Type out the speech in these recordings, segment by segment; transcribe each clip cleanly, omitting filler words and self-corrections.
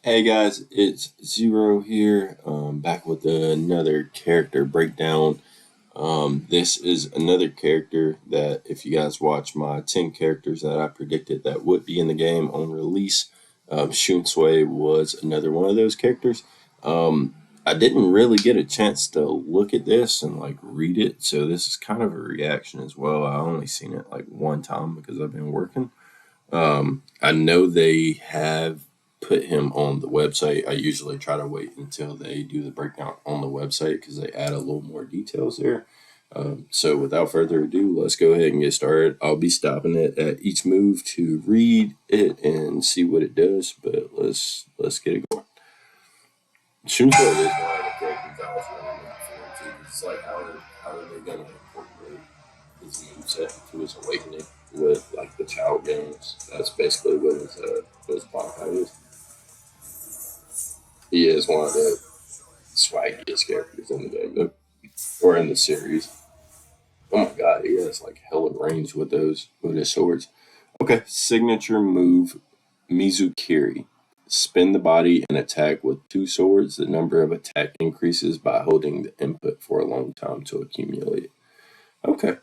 Hey guys, it's Zero here, back with another character breakdown. This is another character that, if you guys watch my 10 characters that I predicted that would be in the game on release, Shunsui was another one of those characters. I didn't really get a chance to look at this and like read it, so this is kind of a reaction as well. I only seen it like one time because I've been working. I know they have put him on the website. I usually try to wait until they do the breakdown on the website because they add a little more details there. So without further ado, let's go ahead and get started. I'll be stopping it at each move to read it and see what it does, but let's get it going. Shunko is one of the characters I was really looking forward to. It's like how are they gonna incorporate his moveset into his awakening with like the child games. That's basically what his plot is. He is one of the swaggiest characters in the game, though, or in the series. Oh my god, he has like hella range with his swords. Okay, signature move Mizukiri. Spin the body and attack with two swords. The number of attack increases by holding the input for a long time to accumulate. Okay,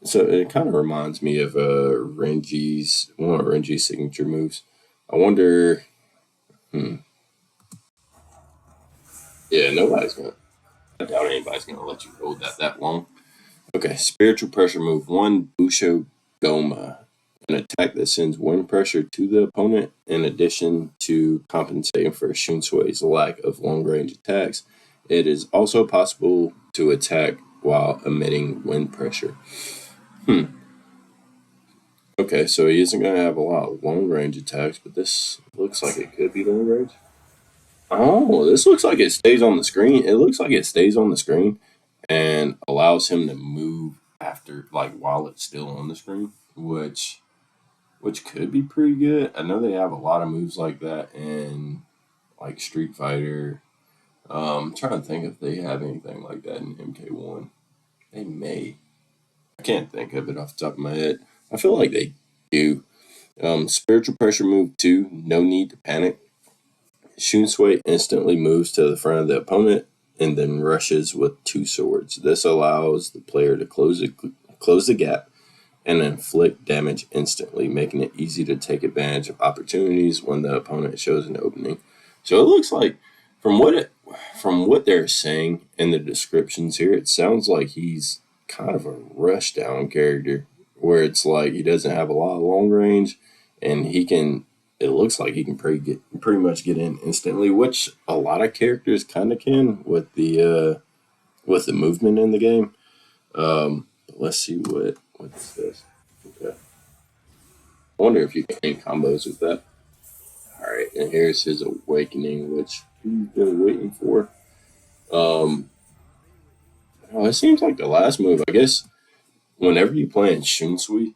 so it kind of reminds me of Renji's one of Renji's signature moves. I wonder. Hmm. Yeah, nobody's gonna. I doubt anybody's gonna let you hold that long. Okay, spiritual pressure move one. Busho Goma, an attack that sends wind pressure to the opponent. In addition to compensating for Shunsui's lack of long range attacks, it is also possible to attack while emitting wind pressure. Hmm. Okay, so he isn't going to have a lot of long range attacks, but this looks like it could be long range. Oh, this looks like it stays on the screen. It looks like it stays on the screen and allows him to move after, like, while it's still on the screen, which could be pretty good. I know they have a lot of moves like that in like Street Fighter. I'm trying to think if they have anything like that in MK1. They may. I can't think of it off the top of my head. I feel like they do. Spiritual pressure move two. No need to panic. Shunsui instantly moves to the front of the opponent and then rushes with two swords. This allows the player to close the gap and inflict damage instantly, making it easy to take advantage of opportunities when the opponent shows an opening. So it looks like, from what they're saying in the descriptions here, it sounds like he's kind of a RUSHDOWN character, where it's like he doesn't have a lot of long range, and he can. It looks like he can pretty much get in instantly, which a lot of characters kind of can with the movement in the game. But let's see what this says. Okay. I wonder if you can end combos with that. All right, and here's his awakening, which we've been waiting for. Um, oh, it seems like the last move. I guess whenever you play in Shunsui,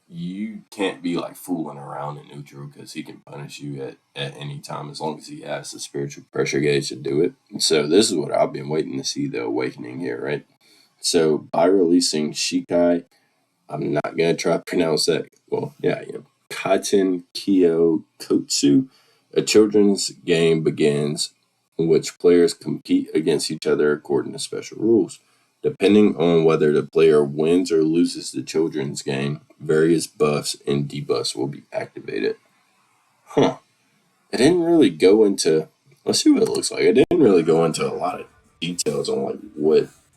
you can't be like fooling around in neutral because he can punish you at any time as long as he has the spiritual pressure gauge to do it. So this is what I've been waiting to see, the awakening here, right? So by releasing Shikai, I'm not gonna try to pronounce that. Well, yeah, I am. Katen Kyo Kotsu, a children's game begins in which players compete against each other according to special rules. Depending on whether the player wins or loses the children's game, various buffs and debuffs will be activated. Huh. It didn't really go into. Let's see what it looks like. It didn't really go into a lot of details on like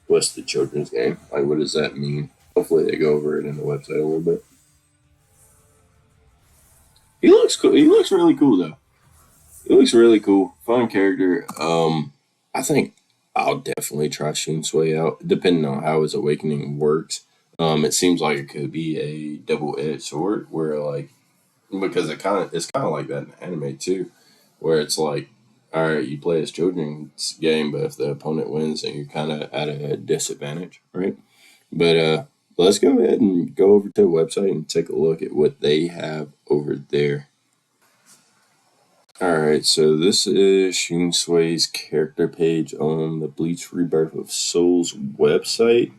what's the children's game. Like, what does that mean? Hopefully, they go over it in the website a little bit. He looks cool. He looks really cool though. He looks really cool. Fun character. I think I'll definitely try Shunsui out, depending on how his awakening works. It seems like it could be a double-edged sword, where like because it's kind of like that in anime too, where it's like, all right, you play as children's game, but if the opponent wins, then you're kind of at a disadvantage, right? But let's go ahead and go over to the website and take a look at what they have over there. Alright, so this is Shunsui's character page on the Bleach Rebirth of Souls website.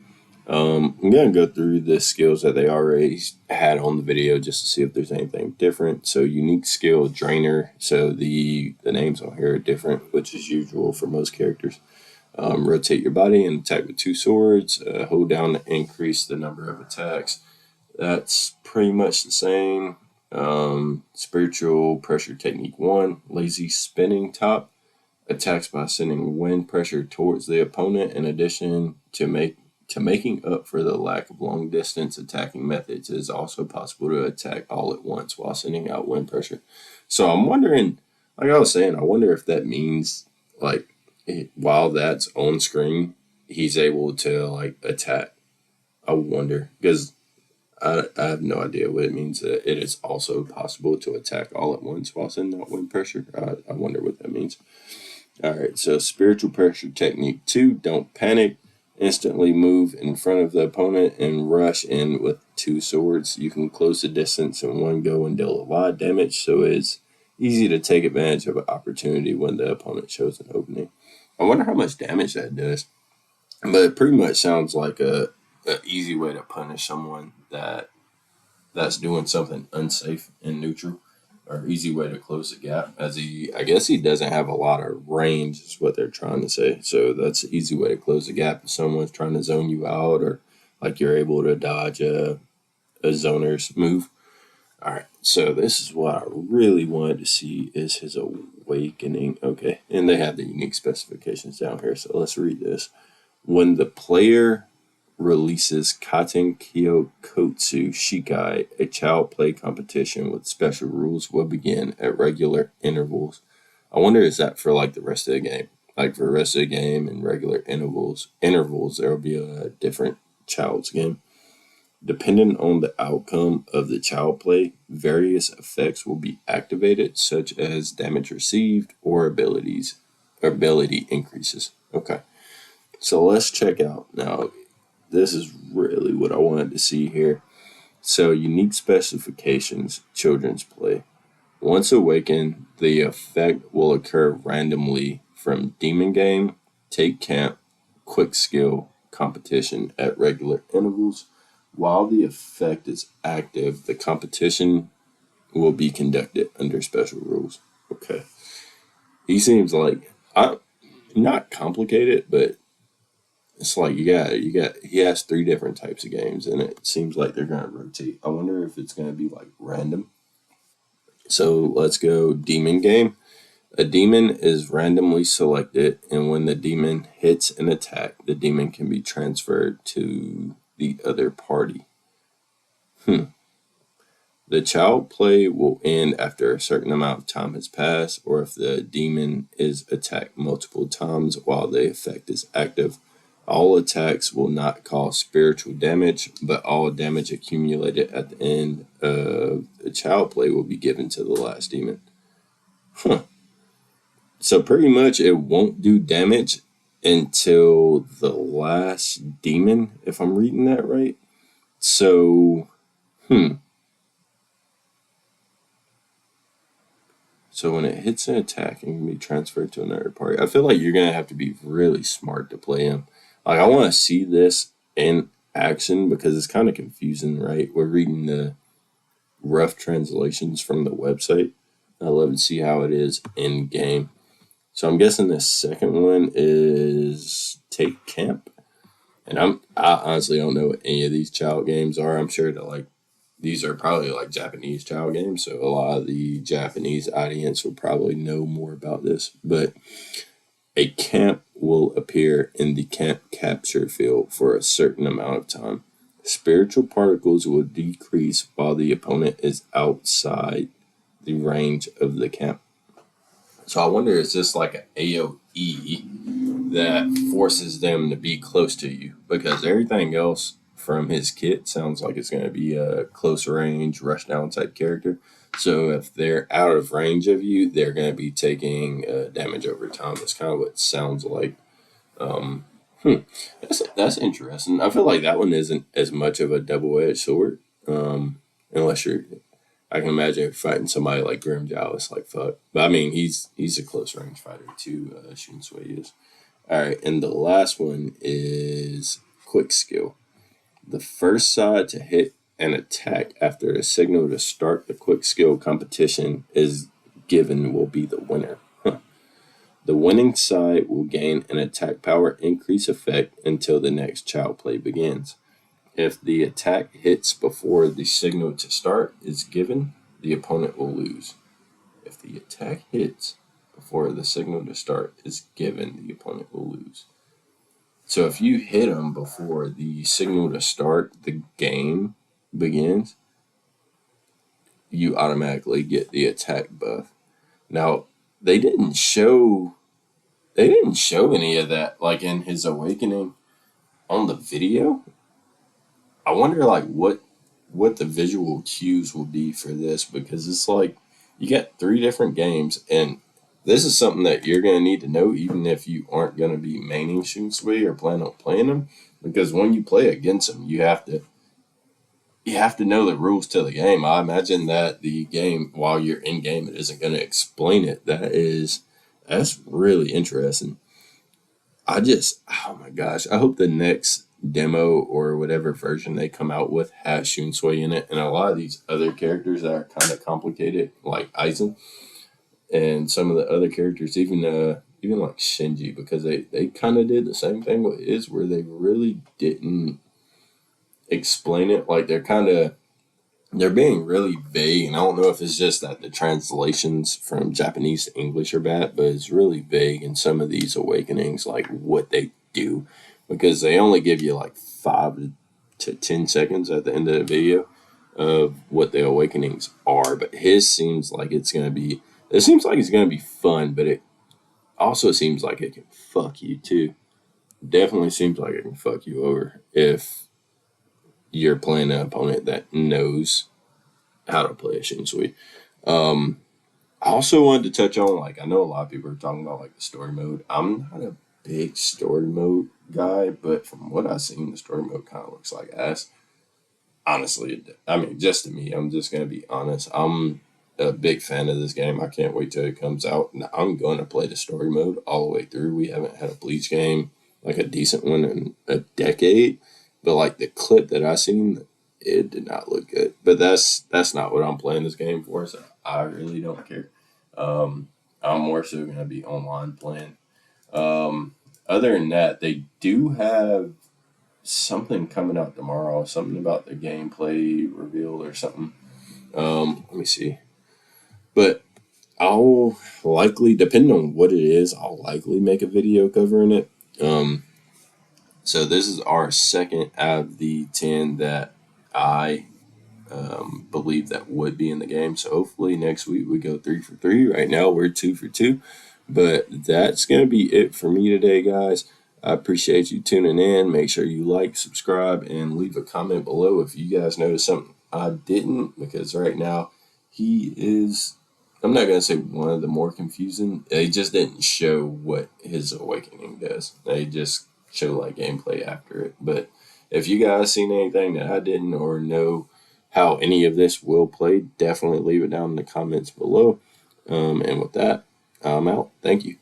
I'm going to go through the skills that they already had on the video just to see if there's anything different. So unique skill, Drainer. So the names on here are different, which is usual for most characters. Rotate your body and attack with 2 swords. Hold down to increase the number of attacks. That's pretty much the same. Spiritual pressure technique 1. Lazy spinning top. Attacks by sending wind pressure towards the opponent in addition to making up for the lack of long distance attacking methods. It is also possible to attack all at once while sending out wind pressure. So I'm wondering, like I was saying, I wonder if that means like while that's on screen, he's able to like attack. I wonder because I have no idea what it means that it is also possible to attack all at once while sending out wind pressure. I wonder what that means. All right, so spiritual pressure technique 2, don't panic. Instantly move in front of the opponent and rush in with 2 swords. You can close the distance in one go and deal a lot of damage, so it's easy to take advantage of an opportunity when the opponent shows an opening. I wonder how much damage that does. But it pretty much sounds like a easy way to punish someone that's doing something unsafe and neutral. Or easy way to close the gap, as I guess he doesn't have a lot of range is what they're trying to say. So that's an easy way to close the gap if someone's trying to zone you out or like you're able to dodge a zoner's move. All right, so this is what I really wanted to see is his awakening. Okay, and they have the unique specifications down here, so let's read this. When the player releases Katen Kyokotsu Shikai, a child play competition with special rules will begin at regular intervals. I wonder is that for like the rest of the game? Like for the rest of the game and regular intervals, there will be a different child's game. Depending on the outcome of the child play, various effects will be activated, such as damage received or ability increases. Okay, so let's check out now. This is really what I wanted to see here. So, unique specifications, children's play. Once awakened, the effect will occur randomly from Demon Game, Take Camp, Quick Skill, Competition at regular intervals. While the effect is active, the competition will be conducted under special rules. Okay. He seems like, not complicated, but it's like he has 3 different types of games and it seems like they're gonna rotate. I wonder if it's gonna be like random. So let's go demon game. A demon is randomly selected, and when the demon hits an attack, the demon can be transferred to the other party. The child play will end after a certain amount of time has passed, or if the demon is attacked multiple times while the effect is active. All attacks will not cause spiritual damage, but all damage accumulated at the end of the child play will be given to the last demon. So pretty much it won't do damage until the last demon, if I'm reading that right. So, So when it hits an attack, it can be transferred to another party. I feel like you're going to have to be really smart to play him. Like, I want to see this in action because it's kind of confusing, right? We're reading the rough translations from the website. I love to see how it is in game. So I'm guessing the second one is Take Camp. And I honestly don't know what any of these child games are. I'm sure that these are probably like Japanese child games, so a lot of the Japanese audience will probably know more about this. But a camp will appear in the camp capture field for a certain amount of time. Spiritual particles will decrease while the opponent is outside the range of the camp. So I wonder, is this like an AoE that forces them to be close to you? Because everything else from his kit sounds like it's going to be a close range RUSHDOWN type character. So if they're out of range of you, they're going to be taking damage over time. That's kind of what it sounds like. That's interesting. I feel like that one isn't as much of a double-edged sword, unless you're. I can imagine fighting somebody like Grimjow. It's like fuck. But I mean, he's a close range fighter too. Shunsui is. All right, and the last one is Quick Skill. The first side to hit an attack after a signal to start the quick skill competition is given will be the winner. The winning side will gain an attack power increase effect until the next child play begins. If the attack hits before the signal to start is given, the opponent will lose. If the attack hits before the signal to start is given, the opponent will lose. So if you hit them before the signal to start the game begins, you automatically get the attack buff. Now, they didn't show any of that like in his awakening on the video. I wonder like what the visual cues will be for this, because it's like you got 3 different games, and this is something that you're going to need to know even if you aren't going to be maining Shunsui or plan on playing them, because when you play against them, you have to know the rules to the game. I imagine that the game, while you're in game, it isn't going to explain it. That's really interesting. Oh my gosh, I hope the next demo or whatever version they come out with has Shunsui in it, and a lot of these other characters that are kind of complicated, like Aizen, and some of the other characters, even like Shinji, because they kind of did the same thing with Iz, where they really didn't explain it. Like they're being really vague, and I don't know if it's just that the translations from Japanese to English are bad, but it's really vague in some of these awakenings, like what they do, because they only give you like 5 to 10 seconds at the end of the video of what the awakenings are. But his seems like it's going to be fun, but it also seems like it can fuck you too. Definitely seems like it can fuck you over if you're playing an opponent that knows how to play a Shunsui. I also wanted to touch on, like, I know a lot of people are talking about like the story mode. I'm not a big story mode guy, but from what I've seen, the story mode kind of looks like ass. Honestly, I mean, just to me, I'm just gonna be honest. I'm a big fan of this game. I can't wait till it comes out. And I'm going to play the story mode all the way through. We haven't had a Bleach game, like a decent one, in a decade. But like the clip that I seen, it did not look good. But that's not what I'm playing this game for, so I really don't care. I'm more so going to be online playing. Other than that, they do have something coming out tomorrow, something about the gameplay reveal or something. Let me see. But I'll likely, depending on what it is, I'll likely make a video covering it. So this is our second out of the 10 that I believe that would be in the game. So hopefully next week we go 3 for 3. Right now we're 2 for 2. But that's going to be it for me today, guys. I appreciate you tuning in. Make sure you like, subscribe, and leave a comment below if you guys noticed something I didn't, because right now he is, I'm not going to say one of the more confusing. They just didn't show what his awakening does. They just show like gameplay after it. But if you guys seen anything that I didn't, or know how any of this will play, definitely leave it down in the comments below. And with that, I'm out. Thank you.